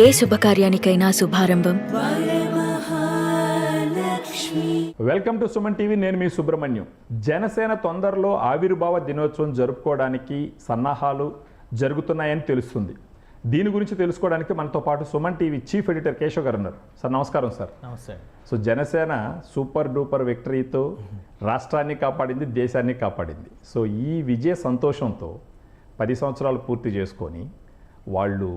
ఏ శుభకార్యానికైనా శుభారంభం. Welcome to Suman TV. నేను మీ సుబ్రహ్మణ్యం. జనసేన తొందరలో ఆవిర్భావ దినోత్సవం జరుపుకోవడానికి సన్నాహాలు జరుగుతున్నాయని తెలుస్తుంది. దీని గురించి తెలుసుకోవడానికి మనతో పాటు Suman TV chief editor Keshav గారు ఉన్నారు. సార్ నమస్కారం. సార్ నమస్తే. సో జనసేన సూపర్ డూపర్ విక్టరీతో రాష్ట్రాన్ని కాపాడింది, దేశాన్ని కాపాడింది. సో ఈ విజయ సంతోషంతో 10 సంవత్సరాలు పూర్తి చేసుకొని వాళ్ళు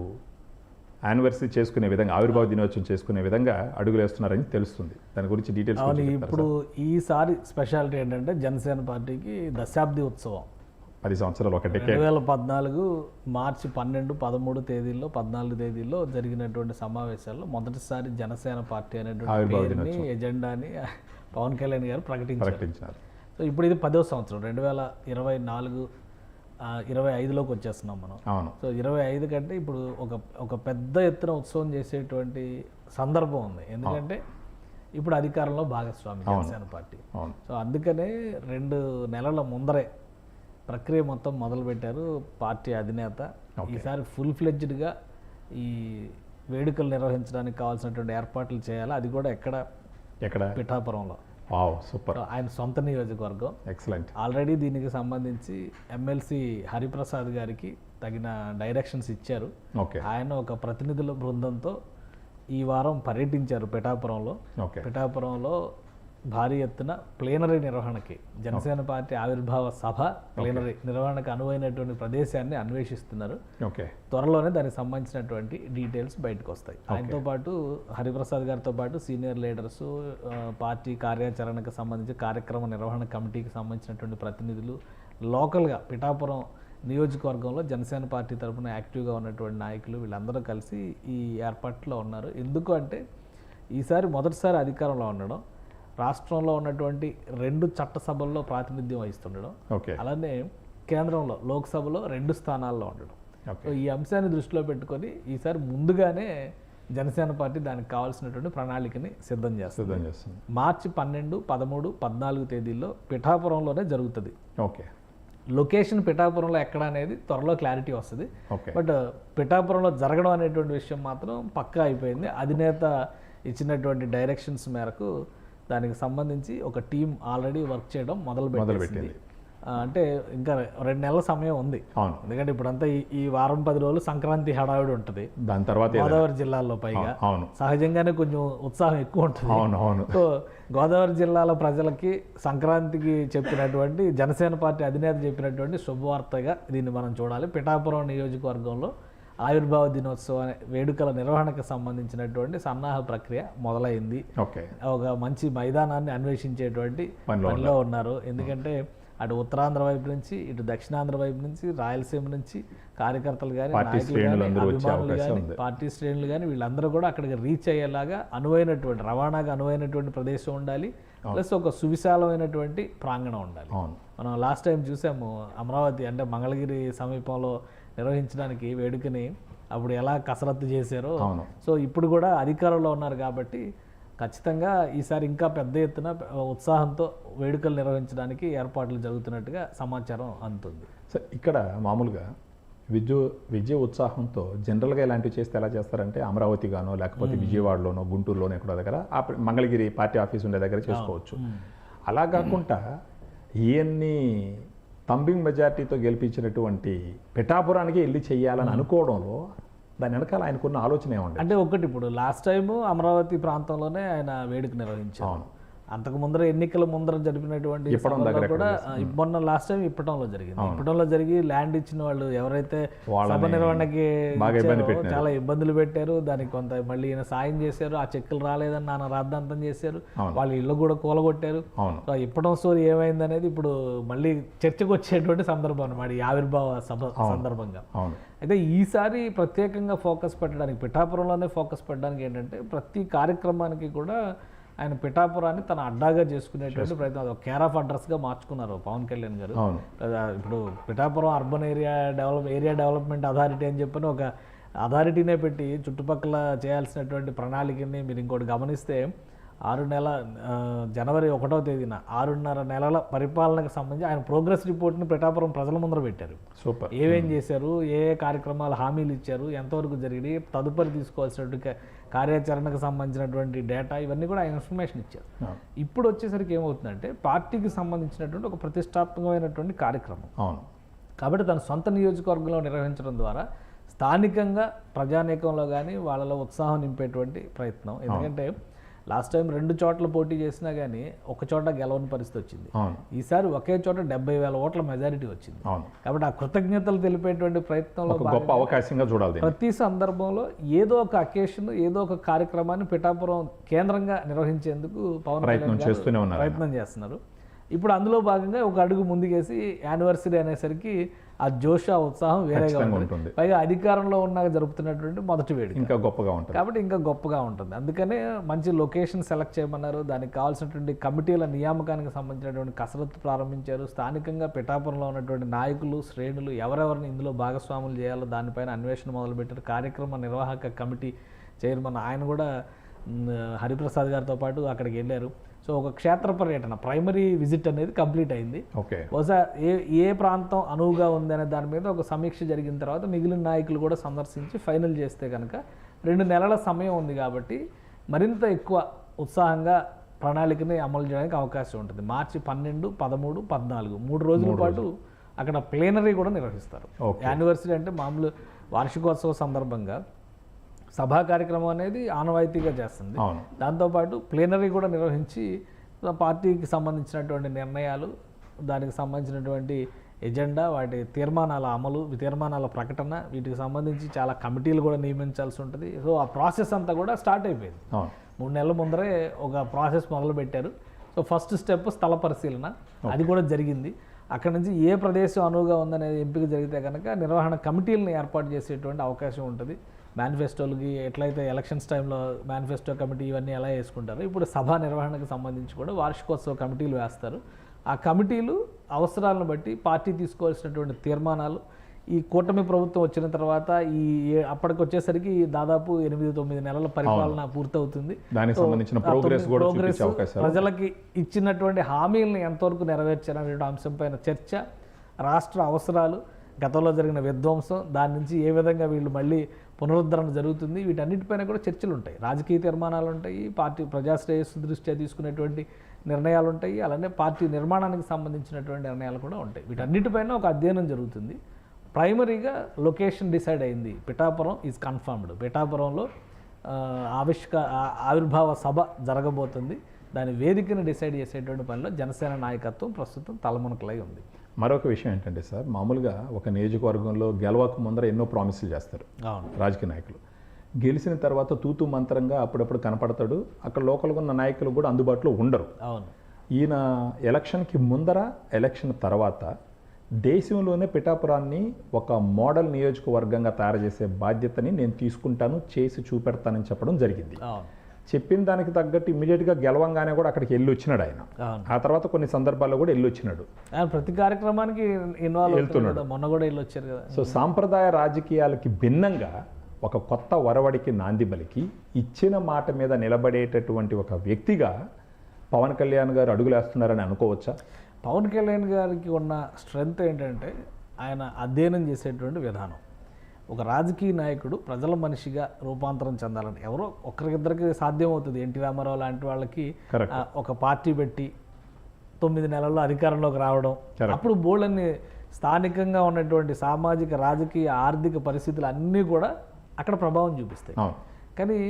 యానివర్సరీ చేసుకునే విధంగా, ఆవిర్భావ దినోత్సవం చేసుకునే విధంగా అడుగులేస్తున్నారని తెలుస్తుంది. దాని గురించి డీటెయిల్స్. ఇప్పుడు ఈసారి స్పెషాలిటీ ఏంటంటే జనసేన పార్టీకి దశాబ్ది ఉత్సవం. 10 సంవత్సరాలు ఒక డెకేడ్. 2014 మార్చి 12, 13 తేదీల్లో 14 తేదీల్లో జరిగినటువంటి సమావేశాల్లో మొదటిసారి జనసేన పార్టీ అనేటువంటి పేరుని, ఎజెండాని పవన్ కళ్యాణ్ గారు ప్రకటించారు. సో ఇప్పుడు ఇది 10వ సంవత్సరం, 2024 25లోకి వచ్చేస్తున్నాం మనం. సో 25 కంటే ఇప్పుడు ఒక పెద్ద ఎత్తున ఉత్సవం చేసేటువంటి సందర్భం ఉంది. ఎందుకంటే ఇప్పుడు అధికారంలో భాగస్వామి జనసేన పార్టీ. సో అందుకనే 2 నెలల ముందరే ప్రక్రియ మొత్తం మొదలుపెట్టారు పార్టీ అధినేత. ఈసారి ఫుల్ ఫ్లెడ్జ్డ్గా ఈ వేడుకలు నిర్వహించడానికి కావాల్సినటువంటి ఏర్పాట్లు చేయాలి. అది కూడా ఎక్కడ పిఠాపురంలో. సూపర్. ఆయన సొంత నియోజకవర్గం. ఎక్సలెంట్. ఆల్రెడీ దీనికి సంబంధించి ఎమ్మెల్సీ హరిప్రసాద్ గారికి తగిన డైరెక్షన్స్ ఇచ్చారు. ఆయన ఒక ప్రతినిధుల బృందంతో ఈ వారం పర్యటించారు పిఠాపురంలో. పిఠాపురంలో భారీ ఎత్తున ప్లేనరీ నిర్వహణకి, జనసేన పార్టీ ఆవిర్భావ సభ ప్లేనరీ నిర్వహణకు అనువైనటువంటి ప్రదేశాన్ని అన్వేషిస్తున్నారు. త్వరలోనే దానికి సంబంధించినటువంటి డీటెయిల్స్ బయటకు వస్తాయి. ఆయనతో పాటు హరిప్రసాద్ గారితో పాటు సీనియర్ లీడర్స్, పార్టీ కార్యాచరణకు సంబంధించి కార్యక్రమ నిర్వహణ కమిటీకి సంబంధించినటువంటి ప్రతినిధులు, లోకల్గా పిఠాపురం నియోజకవర్గంలో జనసేన పార్టీ తరఫున యాక్టివ్గా ఉన్నటువంటి నాయకులు, వీళ్ళందరూ కలిసి ఈ ఏర్పాట్లో ఉన్నారు. ఎందుకు అంటే ఈసారి మొదటిసారి అధికారంలో ఉండడం, రాష్ట్రంలో ఉన్నటువంటి 2 చట్టసభల్లో ప్రాతినిధ్యం వహిస్తుండడం, అలానే కేంద్రంలో లోక్సభలో 2 స్థానాల్లో ఉండడం. ఈ అంశాన్ని దృష్టిలో పెట్టుకొని ఈసారి ముందుగానే జనసేన పార్టీ దానికి కావాల్సినటువంటి ప్రణాళికని సిద్ధం చేస్తుంది. మార్చి 12, 13, 14 తేదీల్లో పిఠాపురంలోనే జరుగుతుంది. లొకేషన్ పిఠాపురంలో ఎక్కడ అనేది త్వరలో క్లారిటీ వస్తుంది. బట్ పిఠాపురంలో జరగడం అనేటువంటి విషయం మాత్రం పక్కా అయిపోయింది. అధినేత ఇచ్చినటువంటి డైరెక్షన్స్ మేరకు దానికి సంబంధించి ఒక టీం ఆల్రెడీ వర్క్ చేయడం మొదలుపెట్టింది. అంటే ఇంకా 2 నెలల సమయం ఉంది. ఎందుకంటే ఇప్పుడంతా ఈ వారం 10 రోజులు సంక్రాంతి హడావిడి ఉంటుంది. దాని తర్వాత గోదావరి జిల్లాలో పైగా సహజంగానే కొంచెం ఉత్సాహం ఎక్కువ ఉంటుంది. సో గోదావరి జిల్లాల ప్రజలకి సంక్రాంతికి చెప్పినటువంటి జనసేన పార్టీ అధినేత చెప్పినటువంటి శుభవార్తగా దీన్ని మనం చూడాలి. పిఠాపురం నియోజకవర్గంలో ఆవిర్భావ దినోత్సవ వేడుకల నిర్వహణకు సంబంధించినటువంటి సన్నాహ ప్రక్రియ మొదలైంది. ఒక మంచి మైదానాన్ని అన్వేషించేటువంటి పనిలో ఉన్నారు. ఎందుకంటే అటు ఉత్తరాంధ్ర వైపు నుంచి, ఇటు దక్షిణాంధ్ర వైపు నుంచి, రాయలసీమ నుంచి కార్యకర్తలు కానీ, నాయకులు కానీ, అభిమానులు కానీ, పార్టీ శ్రేణులు కానీ వీళ్ళందరూ కూడా అక్కడికి రీచ్ అయ్యేలాగా అనువైనటువంటి, రవాణాగా అనువైనటువంటి ప్రదేశం ఉండాలి. ప్లస్ ఒక సువిశాలమైనటువంటి ప్రాంగణం ఉండాలి. మనం లాస్ట్ టైం చూసాము అమరావతి అంటే మంగళగిరి సమీపంలో నిర్వహించడానికి వేడుకని అప్పుడు ఎలా కసరత్తు చేశారో. సో ఇప్పుడు కూడా అధికారంలో ఉన్నారు కాబట్టి ఖచ్చితంగా ఈసారి ఇంకా పెద్ద ఎత్తున ఉత్సాహంతో వేడుకలు నిర్వహించడానికి ఏర్పాట్లు జరుగుతున్నట్టుగా సమాచారం అందుతుంది. సార్ ఇక్కడ మామూలుగా విజయ ఉత్సాహంతో జనరల్గా ఇలాంటివి చేస్తే ఎలా చేస్తారంటే అమరావతి గానో లేకపోతే విజయవాడలోనో గుంటూరులోనో ఎక్కడో దగ్గర మంగళగిరి పార్టీ ఆఫీస్ ఉండే దగ్గర చేసుకోవచ్చు. అలా కాకుండా ఇవన్నీ తంబింగ్ మెజార్టీతో గెలిపించినటువంటి పిఠాపురానికి వెళ్ళి చెయ్యాలని అనుకోవడంలో దాని వెనకాల ఆయనకున్న ఆలోచన ఏమండి? అంటే ఒకటి, ఇప్పుడు లాస్ట్ టైము అమరావతి ప్రాంతంలోనే ఆయన వేడుక నిర్వహించారు. అంతకు ముందర ఎన్నికల ముందర జరిపినటువంటి కూడా మొన్న లాస్ట్ టైం ఇప్పటంలో జరిగింది. ఇప్పటంలో జరిగి ల్యాండ్ ఇచ్చిన వాళ్ళు ఎవరైతే సభ నిర్వహణకి చాలా ఇబ్బందులు పెట్టారు, దానికి కొంత మళ్ళీ ఈయన సాయం చేశారు. ఆ చెక్కులు రాలేదని నాన్న రాద్ధాంతం చేశారు, వాళ్ళ ఇల్లు కూడా కూలగొట్టారు. ఇప్పటం స్టోరీ ఏమైంది అనేది ఇప్పుడు మళ్ళీ చర్చకు వచ్చేటువంటి సందర్భం అన్నమాట ఈ ఆవిర్భావ సభ సందర్భంగా. అయితే ఈసారి ప్రత్యేకంగా ఫోకస్ పెట్టడానికి, పిఠాపురంలోనే ఫోకస్ పెట్టడానికి ఏంటంటే ప్రతి కార్యక్రమానికి కూడా ఆయన పిఠాపురాన్ని తన అడ్డాగా చేసుకునేటువంటి ప్రయత్నం, అది కేర్ ఆఫ్ అడ్రస్గా మార్చుకున్నారు పవన్ కళ్యాణ్ గారు. ఇప్పుడు Pithapuram urban area development authority అని చెప్పని ఒక అథారిటీనే పెట్టి చుట్టుపక్కల చేయాల్సినటువంటి ప్రణాళికని మీరు ఇంకోటి గమనిస్తే జనవరి 1వ తేదీన 6.5 నెలల పరిపాలనకు సంబంధించి ఆయన ప్రోగ్రెస్ రిపోర్ట్ని పిఠాపురం ప్రజల ముందర పెట్టారు. సూపర్. ఏమేం చేశారు, ఏ కార్యక్రమాలు హామీలు ఇచ్చారు, ఎంతవరకు జరిగినాయి, తదుపరి తీసుకోవాల్సినటువంటి కార్యాచరణకు సంబంధించినటువంటి డేటా ఇవన్నీ కూడా ఆయన ఇన్ఫర్మేషన్ ఇచ్చారు. ఇప్పుడు వచ్చేసరికి ఏమవుతుందంటే పార్టీకి సంబంధించినటువంటి ఒక ప్రతిష్టాత్మకమైనటువంటి కార్యక్రమం కాబట్టి తన సొంత నియోజకవర్గంలో నిర్వహించడం ద్వారా స్థానికంగా ప్రజానీకంలో కానీ వాళ్ళలో ఉత్సాహం నింపేటువంటి ప్రయత్నం. ఎందుకంటే లాస్ట్ టైం 2 చోట్ల పోటీ చేసినా కానీ ఒక చోట గెలవని పరిస్థితి వచ్చింది. ఈసారి ఒకే చోట 70,000 ఓట్ల మెజారిటీ వచ్చింది. కాబట్టి ఆ కృతజ్ఞతలు తెలిపేటువంటి ప్రయత్నంలో గొప్ప అవకాశంగా చూడాలి. ప్రతి సందర్భంలో ఏదో ఒక అకేషన్, ఏదో ఒక కార్యక్రమాన్ని పిఠాపురం కేంద్రంగా నిర్వహించేందుకు పవన్ కళ్యాణ్ ప్రయత్నం చేస్తున్నారు. ఇప్పుడు అందులో భాగంగా ఒక అడుగు ముందుకేసి యానివర్సరీ అనేసరికి ఆ జోష్, ఆ ఉత్సాహం వేరేగా ఉంటుంది. పైగా అధికారంలో ఉన్నాక జరుపుతున్నటువంటి మొదటి వేడుక ఇంకా గొప్పగా ఉంటుంది కాబట్టి ఇంకా గొప్పగా ఉంటుంది. అందుకనే మంచి లొకేషన్ సెలెక్ట్ చేయమన్నారు. దానికి కావాల్సినటువంటి కమిటీల నియామకానికి సంబంధించినటువంటి కసరత్తు ప్రారంభించారు. స్థానికంగా పిఠాపురంలో ఉన్నటువంటి నాయకులు, శ్రేణులు ఎవరెవరిని ఇందులో భాగస్వాములు చేయాలో దానిపైన అన్వేషణ మొదలుపెట్టారు. కార్యక్రమ నిర్వాహక కమిటీ చైర్మన్ ఆయన కూడా హరిప్రసాద్ గారితో పాటు అక్కడికి వెళ్ళారు. సో ఒక క్షేత్ర పర్యటన, ప్రైమరీ విజిట్ అనేది కంప్లీట్ అయింది. బహుశా ఏ ప్రాంతం అనువుగా ఉంది అనే దాని మీద ఒక సమీక్ష జరిగిన తర్వాత మిగిలిన నాయకులు కూడా సందర్శించి ఫైనల్ చేస్తే కనుక 2 నెలల సమయం ఉంది కాబట్టి మరింత ఎక్కువ ఉత్సాహంగా ప్రణాళికని అమలు చేయడానికి అవకాశం ఉంటుంది. మార్చి 12, 13, 14 3 రోజుల పాటు అక్కడ ప్లేనరీ కూడా నిర్వహిస్తారు. యానివర్సరీ అంటే మామూలు వార్షికోత్సవ సందర్భంగా సభా కార్యక్రమం అనేది ఆనవాయితీగా చేస్తుంది. దాంతోపాటు ప్లేనరీ కూడా నిర్వహించి పార్టీకి సంబంధించినటువంటి నిర్ణయాలు, దానికి సంబంధించినటువంటి ఎజెండా, వాటి తీర్మానాల అమలు, తీర్మానాల ప్రకటన, వీటికి సంబంధించి చాలా కమిటీలు కూడా నియమించాల్సి ఉంటుంది. సో ఆ ప్రాసెస్ అంతా కూడా స్టార్ట్ అయిపోయింది. 3 నెలల ముందరే ఒక ప్రాసెస్ మొదలుపెట్టారు. సో ఫస్ట్ స్టెప్ స్థల పరిశీలన, అది కూడా జరిగింది. అక్కడ నుంచి ఏ ప్రదేశం అనువుగా ఉందనేది ఎంపిక జరిగితే కనుక నిర్వహణ కమిటీలను ఏర్పాటు చేసేటువంటి అవకాశం ఉంటుంది. మేనిఫెస్టోలకి ఎట్లయితే ఎలక్షన్స్ టైంలో మేనిఫెస్టో కమిటీ ఇవన్నీ ఎలా వేసుకుంటారో ఇప్పుడు సభా నిర్వహణకు సంబంధించి కూడా వార్షికోత్సవ కమిటీలు వేస్తారు. ఆ కమిటీలు అవసరాలను బట్టి పార్టీ తీసుకోవాల్సినటువంటి తీర్మానాలు, ఈ కూటమి ప్రభుత్వం వచ్చిన తర్వాత అప్పటికి వచ్చేసరికి దాదాపు 8-9 నెలల పరిపాలన పూర్తవుతుంది. ప్రోగ్రెస్, ప్రజలకి ఇచ్చినటువంటి హామీలను ఎంతవరకు నెరవేర్చారనే అంశంపైన చర్చ, రాష్ట్ర అవసరాలు, గతంలో జరిగిన విధ్వంసం, దాని నుంచి ఏ విధంగా వీళ్ళు మళ్ళీ పునరుద్ధరణ జరుగుతుంది, వీటన్నిటిపైన కూడా చర్చలు ఉంటాయి. రాజకీయ తీర్మానాలు ఉంటాయి, పార్టీ ప్రజాశ్రేయస్సు దృష్ట్యా తీసుకునేటువంటి నిర్ణయాలు ఉంటాయి, అలానే పార్టీ నిర్మాణానికి సంబంధించినటువంటి నిర్ణయాలు కూడా ఉంటాయి. వీటన్నిటిపైన ఒక అధ్యయనం జరుగుతుంది. ప్రైమరీగా లొకేషన్ డిసైడ్ అయింది. Pithapuram is confirmed. పిఠాపురంలో ఆవిర్భావ సభ జరగబోతుంది. దాని వేదికను డిసైడ్ చేసేటువంటి పనిలో జనసేన నాయకత్వం ప్రస్తుతం తలమునకలై ఉంది. మరొక విషయం ఏంటంటే సార్, మామూలుగా ఒక నియోజకవర్గంలో గెలవక ముందర ఎన్నో ప్రామిసులు చేస్తారు రాజకీయ నాయకులు. గెలిచిన తర్వాత తూతూ మంత్రంగా అప్పుడప్పుడు కనపడతాడు. అక్కడ లోకల్గా ఉన్న నాయకులు కూడా అందుబాటులో ఉండరు. ఈయన ఎలక్షన్కి ముందర, ఎలక్షన్ తర్వాత దేశంలోనే పిఠాపురాన్ని ఒక మోడల్ నియోజకవర్గంగా తయారు చేసే బాధ్యతని నేను తీసుకుంటాను, చేసి చూపెడతానని చెప్పడం జరిగింది. చెప్పిన దానికి తగ్గట్టు ఇమ్మీడియట్గా గెలవంగానే కూడా అక్కడికి వెళ్ళి వచ్చినాడు ఆయన. ఆ తర్వాత కొన్ని సందర్భాల్లో కూడా వెళ్ళి వచ్చినాడు, ప్రతి కార్యక్రమానికి ఇన్వాల్వ్ అవుతున్నాడు. మొన్న కూడా వెళ్ళి వచ్చారు కదా. సో సాంప్రదాయ రాజకీయాలకి భిన్నంగా ఒక కొత్త ఒరవడికి నాంది పలికి ఇచ్చిన మాట మీద నిలబడేటటువంటి ఒక వ్యక్తిగా పవన్ కళ్యాణ్ గారు అడుగులేస్తున్నారని అనుకోవచ్చా? పవన్ కళ్యాణ్ గారికి ఉన్న స్ట్రెంగ్త్ ఏంటంటే ఆయన అధ్యయనం చేసేటువంటి విధానం. ఒక రాజకీయ నాయకుడు ప్రజల మనిషిగా రూపాంతరం చెందాలని ఎవరో ఒకరిద్దరికి సాధ్యం అవుతుంది. ఎన్టీ రామారావు లాంటి వాళ్ళకి ఒక పార్టీ పెట్టి 9 నెలల్లో అధికారంలోకి రావడం, అప్పుడు బోల్డన్ని స్థానికంగా ఉన్నటువంటి సామాజిక, రాజకీయ, ఆర్థిక పరిస్థితులు అన్నీ కూడా అక్కడ ప్రభావం చూపిస్తాయి. కానీ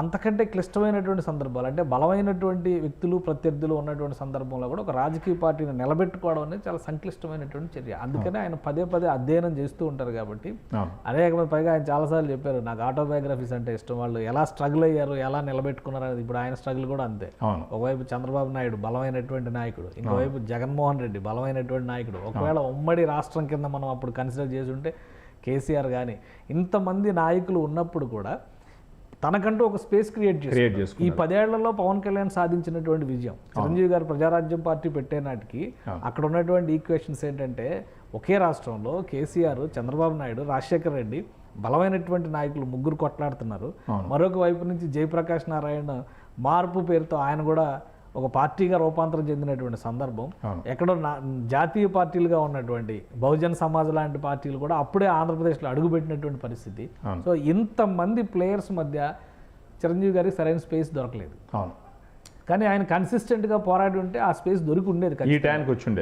అంతకంటే క్లిష్టమైనటువంటి సందర్భాలు, అంటే బలమైనటువంటి వ్యక్తులు, ప్రత్యర్థులు ఉన్నటువంటి సందర్భంలో కూడా ఒక రాజకీయ పార్టీని నిలబెట్టుకోవడం అనేది చాలా సంక్లిష్టమైనటువంటి చర్య. అందుకనే ఆయన పదే అధ్యయనం చేస్తూ ఉంటారు. కాబట్టి అనేక మంది, పైగా ఆయన చాలాసార్లు చెప్పారు, నాకు ఆటోబయోగ్రఫీస్ అంటే ఇష్టం, వాళ్ళు ఎలా స్ట్రగుల్ అయ్యారు, ఎలా నిలబెట్టుకున్నారు అనేది. ఇప్పుడు ఆయన స్ట్రగుల్ కూడా అంతే. ఒకవైపు చంద్రబాబు నాయుడు బలమైనటువంటి నాయకుడు, ఇంకోవైపు జగన్మోహన్ రెడ్డి బలమైనటువంటి నాయకుడు. ఒకవేళ ఉమ్మడి రాష్ట్రం కింద మనం అప్పుడు కన్సిడర్ చేసి ఉంటే కేసీఆర్ కానీ, ఇంతమంది నాయకులు ఉన్నప్పుడు కూడా తనకంటూ ఒక స్పేస్ క్రియేట్ చేసుకున్నారు. ఈ 10 ఏళ్లలో పవన్ కళ్యాణ్ సాధించినటువంటి విజయం, చిరంజీవి గారు ప్రజారాజ్యం పార్టీ పెట్టే నాటికి అక్కడ ఉన్నటువంటి ఈక్వేషన్స్ ఏంటంటే, ఒకే రాష్ట్రంలో కేసీఆర్, చంద్రబాబు నాయుడు, రాజశేఖర రెడ్డి బలమైనటువంటి నాయకులు 3 కొట్లాడుతున్నారు. మరొక వైపు నుంచి జయప్రకాష్ నారాయణ మార్పు పేరుతో ఆయన కూడా ఒక పార్టీగా రూపాంతరం చెందినటువంటి సందర్భం. ఎక్కడో జాతీయ పార్టీలుగా ఉన్నటువంటి బహుజన్ సమాజ్ లాంటి పార్టీలు కూడా అప్పుడే ఆంధ్రప్రదేశ్లో అడుగుపెట్టినటువంటి పరిస్థితి. సో ఇంతమంది ప్లేయర్స్ మధ్య చిరంజీవి గారికి సరైన స్పేస్ దొరకలేదు. కానీ ఆయన కన్సిస్టెంట్గా పోరాడి ఉంటే ఆ స్పేస్ దొరికి ఉండేది,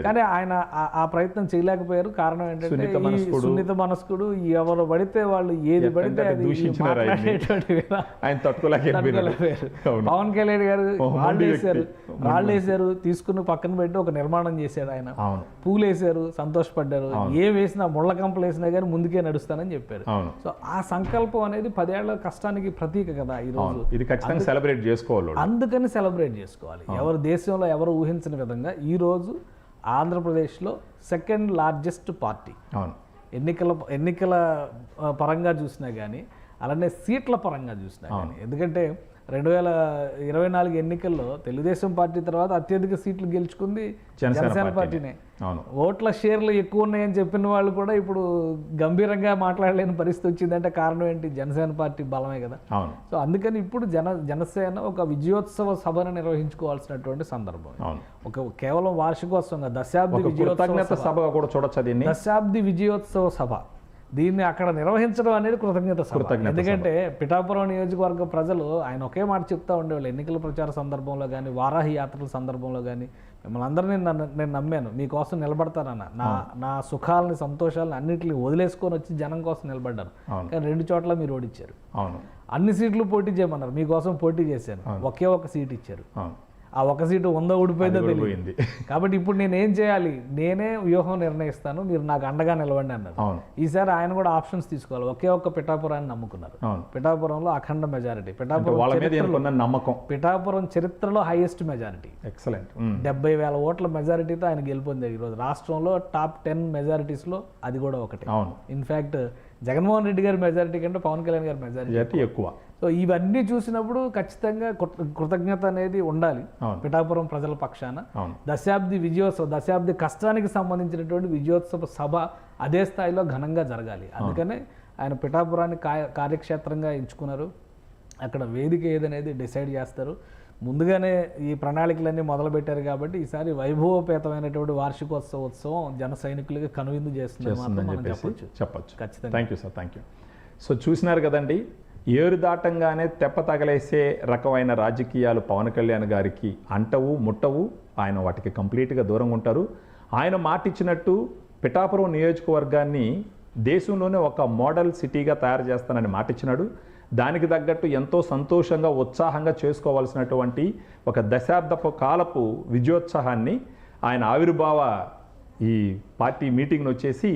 కానీ ఆయన ఆ ప్రయత్నం చేయలేకపోయారు. కారణం ఏంటంటే సున్నిత మనస్కుడు, ఎవరు పడితే వాళ్ళు ఏది పడితే అది పవన్ కళ్యాణ్ గారు రాళ్ళు వేసారు, తీసుకుని పక్కన పెట్టి ఒక నిర్మాణం చేశాడు. ఆయన పూలు వేసారు, సంతోషపడ్డారు. ఏ వేసినా ముళ్ళ కంపలు వేసినా కానీ ముందుకే నడుస్తానని చెప్పారు. సో ఆ సంకల్పం అనేది 10 ఏళ్ల కష్టానికి ప్రతీక కదా ఈ రోజు. సెలబ్రేట్ చేసుకోవాలి, అందుకని సెలబ్రేట్ చేసుకోవాలి. ఎవరు దేశంలో ఎవరు ఊహించిన విధంగా ఈరోజు ఆంధ్రప్రదేశ్లో 2nd లార్జెస్ట్ పార్టీ, ఎన్నికల పరంగా చూసినా కానీ, అలానే సీట్ల పరంగా చూసినా కానీ. ఎందుకంటే 2024 ఎన్నికల్లో తెలుగుదేశం పార్టీ తర్వాత అత్యధిక సీట్లు గెలుచుకుంది జనసేన పార్టీనే. ఓట్ల షేర్లు ఎక్కువ ఉన్నాయని చెప్పిన వాళ్ళు కూడా ఇప్పుడు గంభీరంగా మాట్లాడలేని పరిస్థితి వచ్చిందంటే కారణం ఏంటి? జనసేన పార్టీ బలమే కదా. సో అందుకని ఇప్పుడు జనసేన ఒక విజయోత్సవ సభను నిర్వహించుకోవాల్సినటువంటి సందర్భం. ఒక కేవలం వార్షికోత్సవంగా దశాబ్ది విజయోత్సవ సభ కూడా చూడొచ్చు. దశాబ్ది విజయోత్సవ సభ దీన్ని అక్కడ నిర్వహించడం అనేది కృతజ్ఞత సభ. ఎందుకంటే పిఠాపురం నియోజకవర్గ ప్రజలు ఆయన ఒకే మాట చెప్తా ఉండేవాళ్ళు ఎన్నికల ప్రచార సందర్భంలో కానీ, వారాహి యాత్రల సందర్భంలో కానీ, మిమ్మల్ని అందరినీ నేను నమ్మాను, మీకోసం నిలబడతానన్న, నా సుఖాలని సంతోషాలను అన్నింటినీ వదిలేసుకొని వచ్చి జనం కోసం నిలబడ్డాను. కానీ 2 చోట్ల మీరు ఓడిచ్చారు. అన్ని సీట్లు పోటీ చేయమన్నారు, మీకోసం పోటీ చేశాను, ఒకే ఒక సీట్ ఇచ్చారు. ఆ ఒక సీటు ఉందో ఊడిపోయిందో తెలియదు. కాబట్టి ఇప్పుడు నేనేం చేయాలి? నేనే వ్యూహం నిర్ణయిస్తాను, మీరు నాకు అండగా నిలవండి అన్నారు. ఈసారి ఆయన కూడా ఆప్షన్స్ తీసుకోవాలి. ఒకే ఒక్క పిఠాపురాన్ని నమ్ముకున్నారు. పిఠాపురంలో అఖండ మెజారిటీ. పిఠాపురం చరిత్రలో హైయెస్ట్ మెజారిటీ, 70,000 ఓట్ల మెజారిటీతో ఆయన గెలుపొందారు. ఈరోజు రాష్ట్రంలో టాప్ 10 మెజారిటీస్లో అది కూడా ఒకటి. ఇన్ఫ్యాక్ట్ జగన్మోహన్ రెడ్డి గారి మెజారిటీ కంటే పవన్ కళ్యాణ్ గారి మెజారిటీ ఎక్కువ. సో ఇవన్నీ చూసినప్పుడు ఖచ్చితంగా కృతజ్ఞత అనేది ఉండాలి పిఠాపురం ప్రజల పక్షాన. దశాబ్ది కష్టానికి సంబంధించినటువంటి విజయోత్సవ సభ అదే స్థాయిలో ఘనంగా జరగాలి. అందుకనే ఆయన పిఠాపురాన్ని కార్యక్షేత్రంగా ఎంచుకున్నారు. అక్కడ వేదిక ఏదనేది డిసైడ్ చేస్తారు. ముందుగానే ఈ ప్రణాళికలన్నీ మొదలుపెట్టారు కాబట్టి ఈసారి వైభవపేతమైనటువంటి వార్షికోత్సవం జన సైనికులకి కనువిందు చేస్తుందని చెప్పచ్చు. ఖచ్చితంగా. Thank you sir, thank you. So చూసినారు కదండి, ఏరు దాటంగానే తెప్ప తగలేసే రకమైన రాజకీయాలు పవన్ కళ్యాణ్ గారికి అంటవు ముట్టవు. ఆయన వాటికి కంప్లీట్గా దూరంగా ఉంటారు. ఆయన మాటిచ్చినట్టు పిఠాపురం నియోజకవర్గాన్ని దేశంలోనే ఒక మోడల్ సిటీగా తయారు చేస్తానని మాటిచ్చినాడు. దానికి తగ్గట్టు ఎంతో సంతోషంగా ఉత్సాహంగా చేసుకోవాల్సినటువంటి ఒక దశాబ్దపు కాలపు విజయోత్సాహాన్ని ఆయన ఆవిర్భావ ఈ పార్టీ మీటింగ్ను వచ్చేసి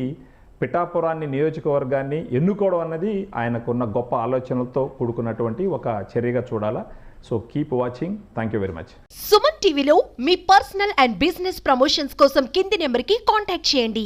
పిఠాపురాన్ని నియోజకవర్గాన్ని ఎన్నుకోవడం అన్నది ఆయనకున్న గొప్ప ఆలోచనలతో కూడుకున్నటువంటి ఒక చర్యగా చూడాలా. So keep watching. Thank you very much. Suman టీవీలో మీ పర్సనల్ అండ్ బిజినెస్ ప్రమోషన్స్ కోసం కింది నెంబర్కి కాంటాక్ట్ చేయండి.